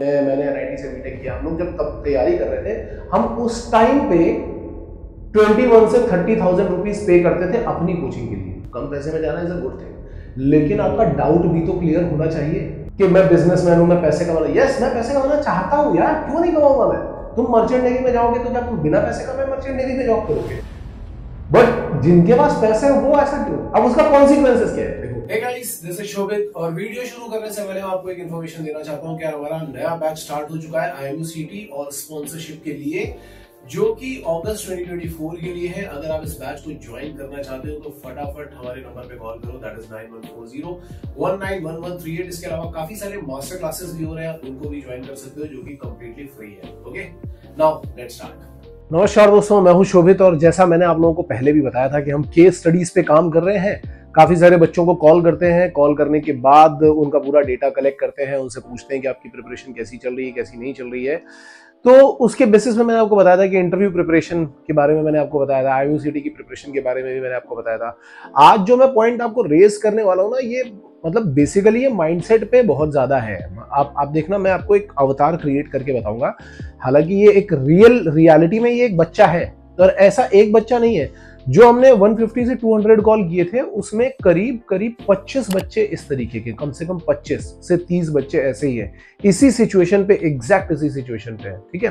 मैंने NIT से BTech किया, हम लोग जब तब तैयारी कर रहे थे, हम उस टाइम पे 21 से 30,000 रुपीज पे करते थे अपनी कोचिंग के लिए। कम पैसे में जाना इज अ गुड थिंग, लेकिन आपका डाउट भी तो क्लियर होना चाहिए कि मैं बिजनेसमैन हूं, मैं पैसे कमाना। यस, मैं पैसे कमाना चाहता हूं यार, क्यों नहीं कमाऊंगा मैं। तुम मर्चेंट नेवी में जाओगे तो क्या तुम बिना पैसे कमाए मर्चेंट नेवी में जॉब करोगे? बट जिनके पास पैसे है वो ऐसा क्यों? अब उसका कॉन्सिक्वेंसेस क्या है? देखो, Hey guys, this is शोभित और वीडियो शुरू करने से पहले मैं आपको एक इन्फॉर्मेशन देना चाहता हूं कि हमारा नया बैच स्टार्ट हो चुका है IMUCT और स्पॉन्सरशिप के लिए, जो कि अगस्त 2024 के लिए है। अगर आप इस बैच को ज्वाइन करना चाहते हो तो फटाफट हमारे नंबर पे कॉल करो, दैट इज 9140191138। इसके अलावा काफी सारे मास्टर क्लासेस भी हो रहे हैं, आप उनको भी ज्वाइन कर सकते हो जो कि कंप्लीटली फ्री है। Okay, now let's start. नमस्कार दोस्तों, मैं हूं शोभित और जैसा मैंने आप लोगों को पहले भी बताया था कि हम केस स्टडीज पे काम कर रहे हैं। काफी सारे बच्चों को कॉल करते हैं, कॉल करने के बाद उनका पूरा डेटा कलेक्ट करते हैं, उनसे पूछते हैं कि आपकी प्रिपरेशन कैसी चल रही है, कैसी नहीं चल रही है। तो उसके बेसिस में मैंने आपको बताया था कि इंटरव्यू प्रिपरेशन के बारे में मैंने आपको बताया था, IMUCT की प्रिपरेशन के बारे में भी मैंने आपको बताया था। आज जो मैं पॉइंट आपको रेज करने वाला हूं ना, ये मतलब बेसिकली ये माइंडसेट पे बहुत ज्यादा है। आप देखना, मैं आपको एक अवतार क्रिएट करके बताऊंगा। हालांकि ये एक रियलिटी में ये एक बच्चा है, और ऐसा एक बच्चा नहीं है। जो हमने 150 से 200 कॉल किए थे, उसमें करीब 25 बच्चे इस तरीके के, कम से कम 25 से 30 बच्चे ऐसे ही हैं, इसी सिचुएशन पे, एग्जैक्ट इसी सिचुएशन पे है। ठीक है,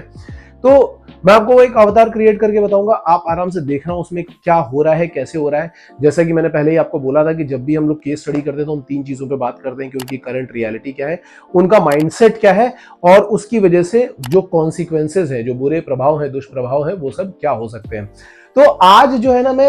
तो मैं आपको एक अवतार क्रिएट करके बताऊंगा, आप आराम से देखना उसमें क्या हो रहा है, कैसे हो रहा है। जैसा कि मैंने पहले ही आपको बोला था कि जब भी हम लोग केस स्टडी करते हैं तो हम 3 चीजों पे बात करते हैं कि उनकी करंट रियलिटी क्या है, उनका माइंडसेट क्या है, और उसकी वजह से जो कॉन्सिक्वेंसेज है, जो बुरे प्रभाव है, दुष्प्रभाव है, वो सब क्या हो सकते हैं। तो आज जो है ना, मैं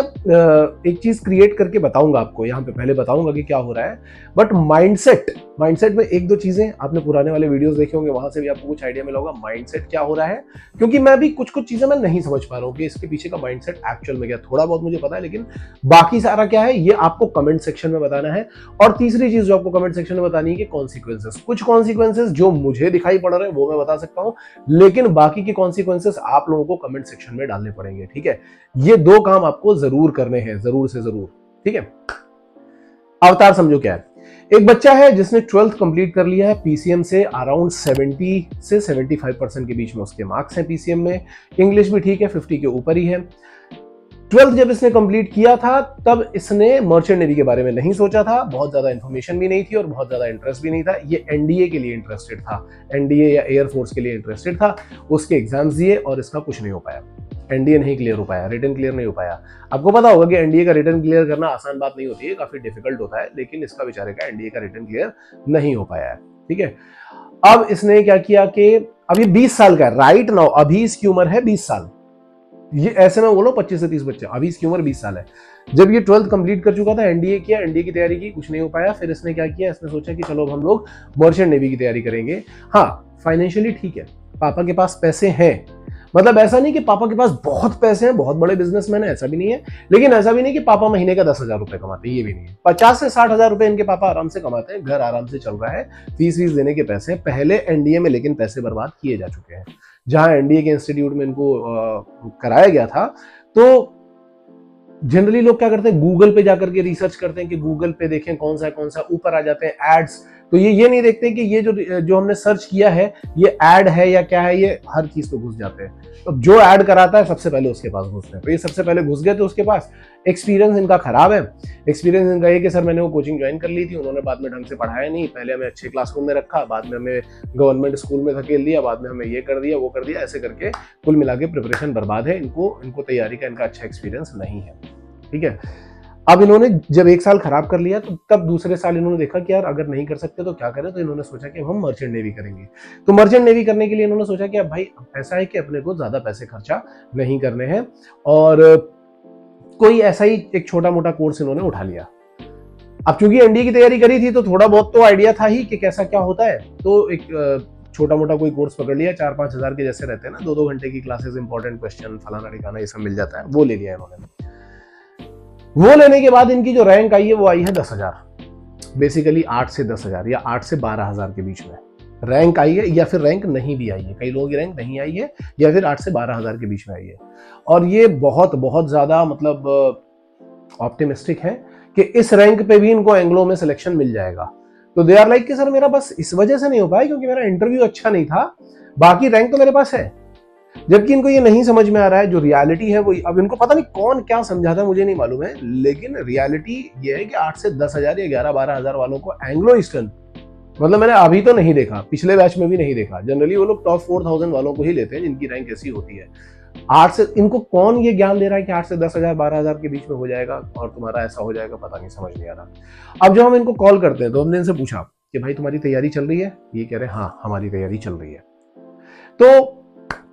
एक चीज क्रिएट करके बताऊंगा आपको, यहाँ पे पहले बताऊंगा कि क्या हो रहा है। बट माइंडसेट में एक दो चीजें आपने पुराने वाले वीडियोस देखे होंगे, वहां से भी आपको कुछ आइडिया मिला होगा माइंडसेट क्या हो रहा है। क्योंकि मैं भी कुछ चीजें मैं नहीं समझ पा रहा हूँ कि इसके पीछे का माइंडसेट एक्चुअल में क्या। थोड़ा बहुत मुझे पता है, लेकिन बाकी सारा क्या है ये आपको कमेंट सेक्शन में बताना है। और तीसरी चीज जो आपको कमेंट सेक्शन में बतानी है कि कॉन्सिक्वेंसेस, कुछ कॉन्सिक्वेंसेस जो मुझे दिखाई पड़ रहे हैं वो मैं बता सकता हूँ, लेकिन बाकी के कॉन्सिक्वेंसेस आप लोगों को कमेंट सेक्शन में डालने पड़ेंगे। ठीक है, ये 2 काम आपको जरूर करने हैं, जरूर से जरूर। ठीक है, अवतार समझो क्या है। एक बच्चा है जिसने 12th कंप्लीट कर लिया है, PCM से अराउंड 70 से 75% के बीच में उसके मार्क्स हैं PCM में। इंग्लिश भी ठीक है, 50 के ऊपर ही है। 12th जब इसने कंप्लीट किया था तब इसने मर्चेंट नेवी के बारे में नहीं सोचा था, बहुत ज्यादा इंफॉर्मेशन भी नहीं थी और बहुत ज्यादा इंटरेस्ट भी नहीं था। ये NDA के लिए इंटरेस्टेड था, NDA या एयरफोर्स के लिए इंटरेस्टेड था। उसके एग्जाम्स दिए और इसका कुछ नहीं हो पाया, NDA नहीं क्लियर हो पाया, रिटन क्लियर नहीं हो पाया। आपको पता होगा कि NDA का रिटन क्लियर करना आसान बात नहीं होती है, काफी डिफिकल्ट होता है, लेकिन इसका बेचारे का NDA का रिटन क्लियर नहीं हो पाया है। ठीक है, अब इसने क्या किया कि अब ये 20 साल का है राइट नाउ, अभी इसकी उम्र है 20 साल। ये ऐसे में बोलो 25 से 30 बच्चे, अभी इसकी उम्र 20 साल है। जब ये 12th कंप्लीट कर चुका था, NDA किया, NDA की तैयारी की, कुछ नहीं हो पाया। फिर इसने क्या किया, इसने सोचा कि चलो अब हम लोग मर्चेंट नेवी की तैयारी करेंगे। हाँ, फाइनेंशियली ठीक है, पापा के पास पैसे हैं, मतलब ऐसा नहीं कि पापा के पास बहुत पैसे हैं, बहुत बड़े बिजनेसमैन है, ऐसा भी नहीं है। लेकिन ऐसा भी नहीं कि पापा महीने का 10,000 रुपए कमाते हैं, ये भी नहीं है। 50 से 60,000 रुपए इनके पापा आराम से कमाते हैं, घर आराम से चल रहा है, फीस देने के पैसे हैं। पहले NDA में लेकिन पैसे बर्बाद किए जा चुके हैं। जहां NDA के इंस्टीट्यूट में इनको कराया गया था, तो जनरली लोग क्या करते हैं, गूगल पे जाकर के रिसर्च करते हैं कि गूगल पे देखें कौन सा, ऊपर आ जाते हैं एड्स। तो ये नहीं देखते कि ये जो हमने सर्च किया है ये एड है या क्या है, ये हर चीज पे घुस जाते हैं। तो जो ऐड कराता है सबसे पहले उसके पास घुसते हैं। तो ये सबसे पहले घुस गए थे उसके पास। एक्सपीरियंस इनका खराब है। एक्सपीरियंस इनका ये कि सर मैंने वो कोचिंग ज्वाइन कर ली थी, उन्होंने बाद में ढंग से पढ़ाया नहीं। पहले हमें अच्छे क्लासरूम में रखा, बाद में हमें गवर्नमेंट स्कूल में धकेल दिया, बाद में हमें ये कर दिया, वो कर दिया, ऐसे करके कुल मिला के प्रिपरेशन बर्बाद है। इनको तैयारी का इनका अच्छा एक्सपीरियंस नहीं है। ठीक है, अब इन्होंने जब 1 साल खराब कर लिया तो तब दूसरे साल इन्होंने देखा कि यार अगर नहीं कर सकते तो क्या करें। तो इन्होंने सोचा कि हम मर्चेंट नेवी करेंगे। तो मर्चेंट नेवी करने के लिए इन्होंने सोचा कि अब भाई ऐसा है कि अपने को ज्यादा पैसे खर्चा नहीं करने हैं, और कोई ऐसा ही एक छोटा मोटा कोर्स इन्होंने उठा लिया। अब चूंकि NDA की तैयारी करी थी तो थोड़ा बहुत तो आइडिया था ही कि कैसा क्या होता है। तो एक छोटा मोटा कोई कोर्स पकड़ लिया, 4-5 हजार के जैसे रहते हैं ना, 2-2 घंटे की क्लासेस, इंपॉर्टेंट क्वेश्चन, फलाना ठिकाना, ये सब मिल जाता है, वो ले लिया इन्होंने। वो लेने के बाद इनकी जो रैंक आई है वो आई है 10,000, बेसिकली 8 से 10,000 या 8 से 12,000 के बीच में रैंक आई है, या फिर रैंक नहीं भी आई है। कई लोगों की रैंक नहीं आई है, या फिर 8 से 12,000 के बीच में आई है। और ये बहुत बहुत ज्यादा मतलब ऑप्टिमिस्टिक है कि इस रैंक पे भी इनको एंग्लो में सिलेक्शन मिल जाएगा। तो दे आर लाइक कि सर मेरा बस इस वजह से नहीं हो पाया क्योंकि मेरा इंटरव्यू अच्छा नहीं था, बाकी रैंक तो मेरे पास है। जबकि इनको ये नहीं समझ में आ रहा है, जो रियलिटी है वो, अब इनको पता नहीं कौन क्या समझाता है मुझे नहीं मालूम है, लेकिन रियलिटी ये है कि 8 से 10,000 या 11-12 हजार वालों को एंग्लो ईस्टर्न, मतलब मैंने अभी तो नहीं देखा, पिछले बैच में भी नहीं देखा, जनरली वो लोग टॉप 4,000 वालों को ही लेते हैं जिनकी रैंक ऐसी होती है। 8 से, इनको कौन ये ज्ञान दे रहा है कि 8 से 10,000 12,000 के बीच में हो जाएगा और तुम्हारा ऐसा हो जाएगा, पता नहीं, समझ नहीं आ रहा। अब जब हम इनको कॉल करते हैं तो हमने इनसे पूछा कि भाई तुम्हारी तैयारी चल रही है, ये कह रहे हैं हाँ हमारी तैयारी चल रही है। तो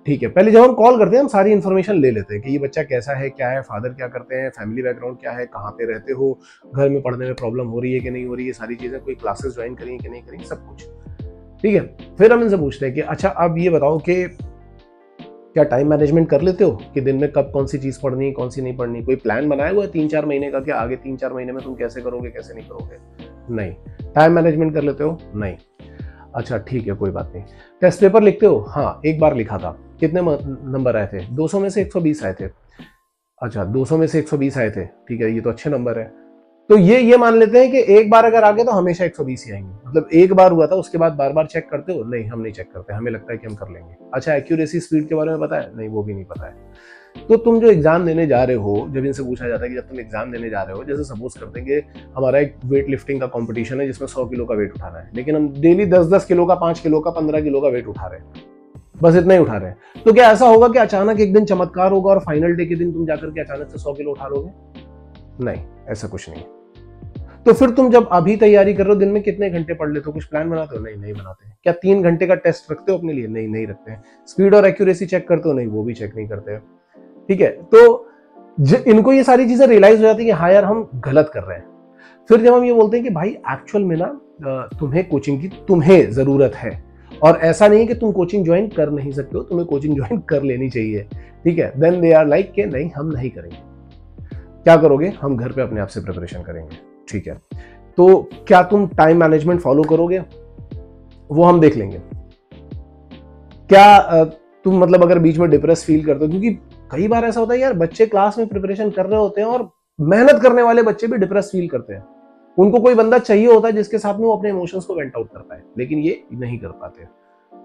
ठीक है, पहले जब हम कॉल करते हैं हम सारी इन्फॉर्मेशन ले लेते हैं कि ये बच्चा कैसा है, क्या है, फादर क्या करते हैं, फैमिली बैकग्राउंड क्या है, कहाँ पे रहते हो, घर में पढ़ने में प्रॉब्लम हो रही है कि नहीं हो रही है, सारी चीजें, कोई क्लासेस ज्वाइन करी कि नहीं करी, सब कुछ। ठीक है, फिर हम इनसे पूछते हैं कि अच्छा अब ये बताओ कि क्या टाइम मैनेजमेंट कर लेते हो कि दिन में कब कौन सी चीज पढ़नी है, कौन सी नहीं पढ़नी, कोई प्लान बनाया हुआ है 3-4 महीने का कि आगे 3-4 महीने में तुम कैसे करोगे कैसे नहीं करोगे? नहीं। टाइम मैनेजमेंट कर लेते हो? नहीं। अच्छा ठीक है, कोई बात नहीं। टेस्ट पेपर लिखते हो? हाँ, एक बार लिखा था। कितने नंबर आए थे? 200 में से 120 आए थे। अच्छा, 200 में से 120 आए थे, ठीक है, ये तो अच्छे नंबर है। तो ये मान लेते हैं कि एक बार अगर आगे तो हमेशा 120 ही आएंगे, मतलब एक बार हुआ था उसके बाद बार बार चेक करते हो? नहीं, हम नहीं चेक करते, हमें लगता है कि हम कर लेंगे। अच्छा, एक्यूरेसी स्पीड के बारे में पता है? नहीं, वो भी नहीं पता है। तो तुम जो एग्जाम देने जा रहे हो, जब इनसे पूछा जाता है कि जब तुम एग्जाम देने जा रहे हो, जैसे सपोज करते हैं कि हमारा एक वेट लिफ्टिंग का कंपटीशन है जिसमें 100 किलो का वेट उठाना है, लेकिन हम डेली 10-10 किलो का, 5 किलो का, 15 किलो का वेट उठा रहे हैं, बस इतना ही उठा रहे हैं। तो क्या ऐसा होगा कि अचानक एक दिन चमत्कार होगा और फाइनल डे के दिन तुम जाकर के अचानक से 100 किलो उठा लोगे? नहीं, ऐसा कुछ नहीं। तो फिर तुम जब अभी तैयारी कर रहे हो, दिन में कितने घंटे पढ़ लेते हो? कुछ प्लान बनाते हो? नहीं, नहीं बनाते। क्या 3 घंटे का टेस्ट रखते हो अपने लिए? नहीं, नहीं रखते हैं। स्पीड और एक्यूरेसी चेक करते हो? नहीं, वो भी चेक नहीं करते। ठीक है, तो इनको ये सारी चीजें रियलाइज हो जाती है कि हाँ यार हम गलत कर रहे हैं। फिर जब हम ये बोलते हैं कि भाई एक्चुअल में ना तुम्हें कोचिंग की तुम्हें जरूरत है, और ऐसा नहीं है कि तुम कोचिंग ज्वाइन कर नहीं सकते हो, तुम्हें कोचिंग ज्वाइन कर लेनी चाहिए, ठीक है, देन दे आर लाइक कि नहीं हम नहीं करेंगे। क्या करोगे? हम घर पे अपने आप से प्रिपरेशन करेंगे। ठीक है, तो क्या तुम टाइम मैनेजमेंट फॉलो करोगे? वो हम देख लेंगे। क्या तुम मतलब अगर बीच में डिप्रेस फील करते हो, क्योंकि कई बार ऐसा होता है यार, बच्चे क्लास में प्रिपरेशन कर रहे होते हैं और मेहनत करने वाले बच्चे भी डिप्रेस फील करते हैं। उनको कोई बंदा चाहिए होता है जिसके साथ में वो अपने इमोशंस को वेंट आउट कर पाए, लेकिन ये नहीं कर पाते।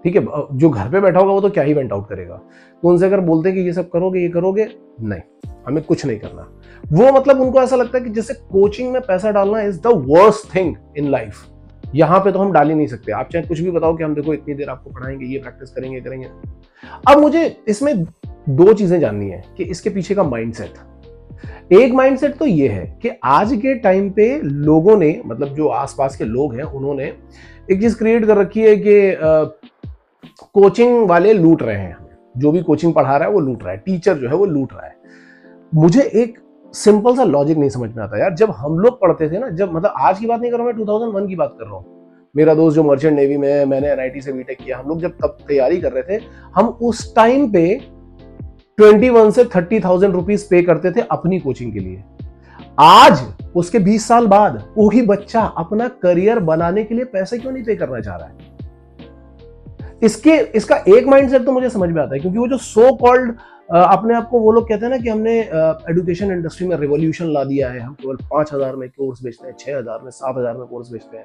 ठीक है, जो घर पे बैठा होगा वो तो क्या ही वेंट आउट करेगा। तो उनसे अगर बोलते हैं कि ये सब करोगे, ये करोगे, नहीं, हमें कुछ नहीं करना। वो मतलब उनको ऐसा लगता है कि जैसे कोचिंग में पैसा डालना is the worst thing in life. यहाँ पे तो हम डाल ही नहीं सकते। आप चाहे कुछ भी बताओ कि हम देखो इतनी देर आपको पढ़ाएंगे, ये प्रैक्टिस करेंगे करेंगे। अब मुझे इसमें 2 चीजें जाननी है कि इसके पीछे का माइंडसेट। एक माइंडसेट तो ये है कि आज के टाइम पे लोगों ने, मतलब जो आसपास के लोग हैं, उन्होंने एक चीज क्रिएट कर रखी है कि कोचिंग वाले लूट रहे हैं, जो भी कोचिंग पढ़ा रहा है वो लूट रहा है, टीचर जो है वो लूट रहा है। मुझे एक सिंपल सा लॉजिक नहीं समझ में आता यार। जब हम लोग पढ़ते थे ना, जब, मतलब आज की बात नहीं कर रहा हूं मैं, 2001 की बात कर रहा हूं। मेरा दोस्त जो मर्चेंट नेवी में है, मैंने NIT से बीटेक किया, हम लोग जब तब तैयारी कर रहे थे, हम उस टाइम पे 21 से 30,000 रुपीज पे करते थे अपनी कोचिंग के लिए। आज उसके 20 साल बाद वही बच्चा अपना करियर बनाने के लिए पैसे क्यों नहीं पे करना चाह रहा है? इसका एक माइंडसेट तो मुझे समझ में आता है, क्योंकि वो जो सो कॉल्ड अपने आप को वो लोग कहते हैं ना कि हमने एजुकेशन इंडस्ट्री में रिवॉल्यूशन ला दिया है, हम केवल 5,000 में कोर्स बेचते हैं, 6,000 में, 7,000 में कोर्स बेचते हैं।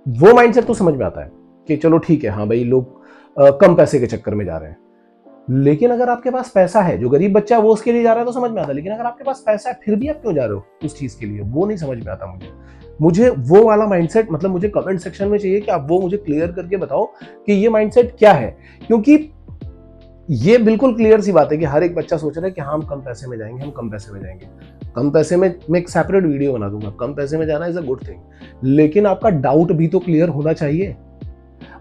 वो माइंडसेट तो समझ में आता है कि चलो ठीक है, हाँ भाई लोग कम पैसे के चक्कर में जा रहे हैं। लेकिन अगर आपके पास पैसा है, जो गरीब बच्चा है वो उसके लिए जा रहा है तो समझ में आता है, लेकिन अगर आपके पास पैसा है फिर भी आप क्यों जा रहे हो उस चीज के लिए, वो नहीं समझ में आता मुझे वो वाला माइंडसेट, मतलब मुझे कमेंट सेक्शन में चाहिए कि आप वो मुझे क्लियर करके बताओ कि ये माइंडसेट क्या है। क्योंकि ये बिल्कुल क्लियर सी बात है कि हर एक बच्चा सोच रहा है कि हाँ हम कम पैसे में जाएंगे, हम कम पैसे में जाएंगे। कम पैसे में मैं एक सेपरेट वीडियो बना दूंगा, कम पैसे में जाना इज अ गुड थिंग, लेकिन आपका डाउट भी तो क्लियर होना चाहिए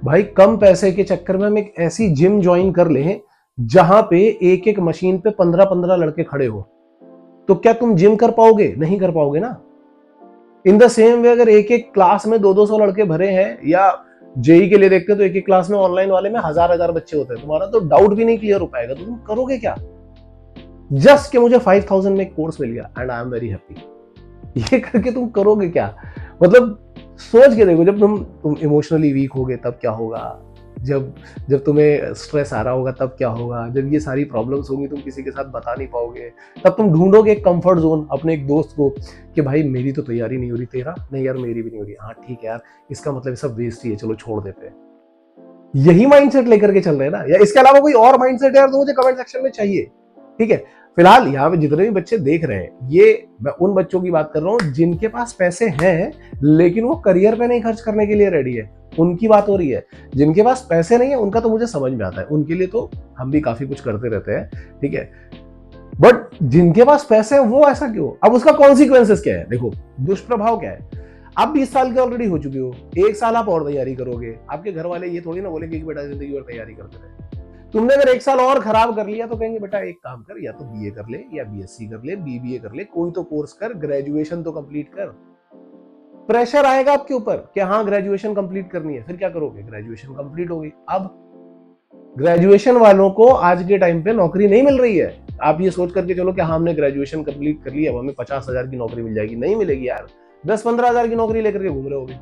भाई। कम पैसे के चक्कर में हम एक ऐसी जिम ज्वाइन कर लें जहां पे एक एक मशीन पे 15-15 लड़के खड़े हो, तो क्या तुम जिम कर पाओगे? नहीं कर पाओगे ना। इन द सेम वे अगर एक एक क्लास में 200-200 लड़के भरे हैं, या जेई के लिए देखते हैं तो एक एक क्लास में ऑनलाइन वाले में 1000-1000 बच्चे होते हैं, तुम्हारा तो डाउट भी नहीं क्लियर हो पाएगा, तो तुम करोगे क्या? जस्ट कि मुझे 5,000 में एक कोर्स मिल गया and I am very happy, ये करके तुम करोगे क्या? मतलब सोच के देखो, जब तुम इमोशनली वीक होगे तब क्या होगा, जब जब तुम्हें स्ट्रेस आ रहा होगा तब क्या होगा, जब ये सारी प्रॉब्लम्स होंगी तुम किसी के साथ बता नहीं पाओगे, तब तुम ढूंढोगे एक कंफर्ट जोन अपने एक दोस्त को कि भाई मेरी तो तैयारी नहीं हो रही, तेरा नहीं यार मेरी भी नहीं हो रही, हाँ ठीक है यार इसका मतलब सब वेस्ट ही है, चलो छोड़ देते हैं। यही माइंडसेट लेकर के चल रहे हैं ना, या इसके अलावा कोई और माइंडसेट यार तो मुझे कमेंट सेक्शन में चाहिए। ठीक है, फिलहाल यहाँ पे जितने भी बच्चे देख रहे हैं, ये मैं उन बच्चों की बात कर रहा हूँ जिनके पास पैसे हैं लेकिन वो करियर पे नहीं खर्च करने के लिए रेडी है, उनकी बात हो रही है। जिनके पास पैसे नहीं है उनका तो मुझे समझ में आता है, उनके लिए तो हम भी काफी कुछ करते रहते हैं, ठीक है। बट जिनके पास पैसे हैं वो ऐसा क्यों? अब उसका कॉन्सिक्वेंसेस क्या है? देखो दुष्प्रभाव क्या है। आप 20 साल के ऑलरेडी हो चुके हो, 1 साल आप और तैयारी करोगे, आपके घर वाले ये थोड़ी ना बोलेंगे कि बेटा जिंदगी भर तैयारी करते रहे। तुमने अगर 1 साल और खराब कर लिया तो कहेंगे बेटा एक काम कर, या तो बीए कर ले, या बीएससी कर ले, बीबीए कर ले, कोई तो कोर्स कर, ग्रेजुएशन तो कंप्लीट कर। प्रेशर आएगा आपके ऊपर कि हाँ ग्रेजुएशन कंप्लीट करनी है, फिर क्या करोगे? ग्रेजुएशन कंप्लीट हो गई, अब ग्रेजुएशन वालों को आज के टाइम पे नौकरी नहीं मिल रही है। आप ये सोच करके चलो कि हाँ हमने ग्रेजुएशन कंप्लीट कर लिया, अब हमें 50,000 की नौकरी मिल जाएगी, नहीं मिलेगी यार। 10-15,000 की नौकरी लेकर के घूम रहे होगे।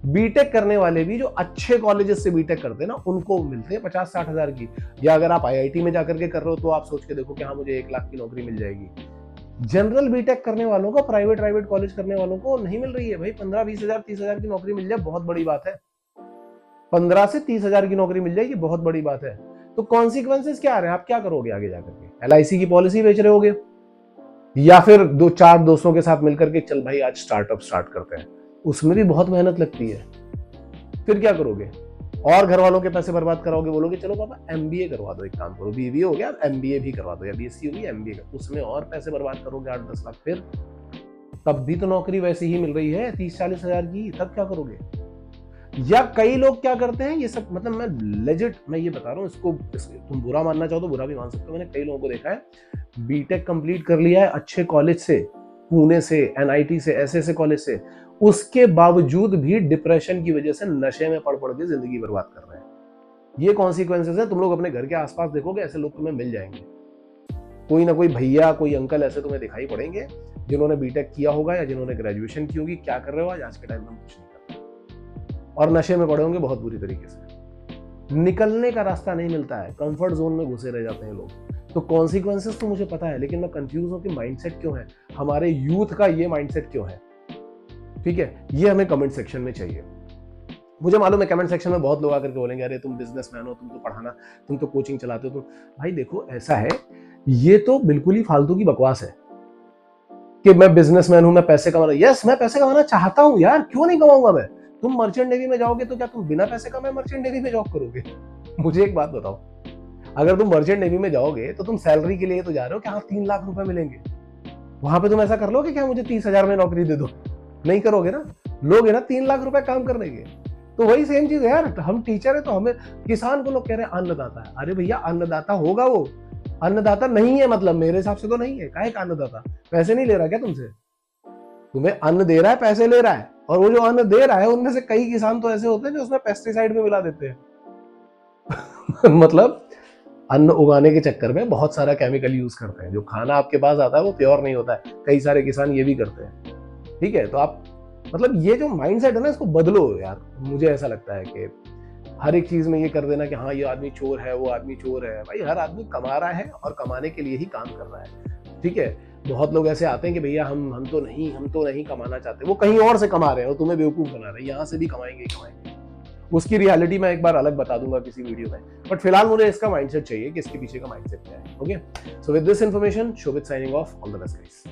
बीटेक करने वाले भी जो अच्छे कॉलेजेस से बीटेक करते हैं ना, उनको मिलते हैं 50-60,000 की। या अगर आप आईआईटी में जाकर के कर रहे हो तो आप सोच के देखो कि हाँ मुझे 1 लाख की नौकरी मिल जाएगी। जनरल बीटेक करने वालों को, प्राइवेट कॉलेज करने वालों को नहीं मिल रही है भाई। 15-20,000 30,000 की नौकरी मिल जाए बहुत बड़ी बात है। 15 से 30,000 की नौकरी मिल जाएगी बहुत बड़ी बात है। तो कॉन्सिक्वेंसेस क्या आ रहे हैं? आप क्या करोगे आगे जाकर के? एलआईसी की पॉलिसी बेच रहे होगे, या फिर 2-4 दोस्तों के साथ मिलकर के चल भाई आज स्टार्टअप स्टार्ट करते हैं, उसमें भी बहुत मेहनत लगती है। फिर क्या करोगे? और घर वालों के पैसे बर्बाद कराओगे, बोलोगे चलो पापा एमबीए करवा दो, एक काम करो बीबीए हो गया एमबीए भी करवा दो, या बीएससी होगी एमबीए कर, उसमें और पैसे बर्बाद करोगे 8-10 लाख। फिर तब भी तो नौकरी वैसे ही मिल रही है 30-40 हजार की, तब क्या करोगे? या कई लोग क्या करते हैं, ये सब मतलब मैं ये बता रहा हूँ, इसको तुम बुरा मानना चाहो तो बुरा भी मान सकते हो। मैंने कई लोगों को देखा है बीटेक कंप्लीट कर लिया है अच्छे कॉलेज से, पुणे से, एनआईटी से, ऐसे कॉलेज से, उसके बावजूद भी डिप्रेशन की वजह से नशे में पड़ के जिंदगी बर्बाद कर रहे हैं। ये कॉन्सिक्वेंसेस है। तुम लोग अपने घर के आसपास देखोगे ऐसे लोग तुम्हें मिल जाएंगे, कोई ना कोई भैया कोई अंकल ऐसे तुम्हें दिखाई पड़ेंगे जिन्होंने बीटेक किया होगा या जिन्होंने ग्रेजुएशन की होगी। क्या कर रहे हो आज के टाइम में? कुछ नहीं कर रहे और नशे में पड़े होंगे बहुत बुरी तरीके से। निकलने का रास्ता नहीं मिलता है, कंफर्ट जोन में घुसे रह जाते हैं लोग। तो कॉन्सिक्वेंसेस तो मुझे पता है, लेकिन मैं कंफ्यूज हूं कि माइंडसेट क्यों है हमारे यूथ का, ये माइंडसेट क्यों है? ठीक है, ये हमें कमेंट सेक्शन में चाहिए। मुझे मालूम है कमेंट सेक्शन में बहुत लोग आकर के बोलेंगे अरे तुम बिजनेसमैन हो, तुम तो पढ़ाना, तुम तो कोचिंग चलाते हो। तो भाई देखो ऐसा है, ये तो बिल्कुल ही फालतू की बकवास है कि मैं बिजनेसमैन हूं, मैं पैसे कमाना। यस, मैं पैसे कमाना चाहता हूं यार, क्यों नहीं कमाऊंगा मैं? तुम मर्चेंट नेवी में जाओगे तो क्या तुम बिना पैसे कमाए मर्चेंट नेवी में जॉब करोगे? मुझे एक बात बताओ, अगर तुम मर्चेंट नेवी में जाओगे तो तुम सैलरी के लिए तो जा रहे हो कि हाँ 3 लाख रुपए मिलेंगे, वहां पे तुम ऐसा कर लो कि क्या मुझे 30,000 में नौकरी दे दो? नहीं करोगे ना, लोगे ना 3 लाख रुपए काम करने के। तो वही सेम चीज है यार, हम टीचर है तो हमें, किसान को लोग कह रहे हैं अन्नदाता है। अरे भैया अन्नदाता होगा, वो अन्नदाता नहीं है, मतलब मेरे हिसाब से तो नहीं है। काहे का अन्नदाता? पैसे नहीं ले रहा क्या तुमसे? तुम्हें अन्न दे रहा है, पैसे ले रहा है। और वो जो अन्न दे रहा है उनमें से कई किसान तो ऐसे होते हैं जो उसमें पेस्टिसाइड भी मिला देते हैं मतलब अन्न उगाने के चक्कर में बहुत सारा केमिकल यूज करते हैं। जो खाना आपके पास आता है वो प्योर नहीं होता है, कई सारे किसान ये भी करते हैं। ठीक है, तो आप मतलब ये जो माइंडसेट है ना, इसको बदलो यार। मुझे ऐसा लगता है कि हर एक चीज में ये कर देना कि हाँ ये आदमी चोर है, वो आदमी चोर है। भाई हर आदमी कमा रहा है और कमाने के लिए ही काम कर रहा है। ठीक है, बहुत लोग ऐसे आते हैं कि भैया हम तो नहीं कमाना चाहते, वो कहीं और से कमा रहे हैं और तुम्हें बेवकूफ बना रहे हैं, यहाँ से भी कमाएंगे। उसकी रियलिटी मैं एक बार अलग बता दूंगा किसी वीडियो में, बट फिलहाल मुझे इसका माइंडसेट चाहिए कि इसके पीछे का माइंडसेट क्या है। Okay, so with this information, Shobhit signing off, all the best guys.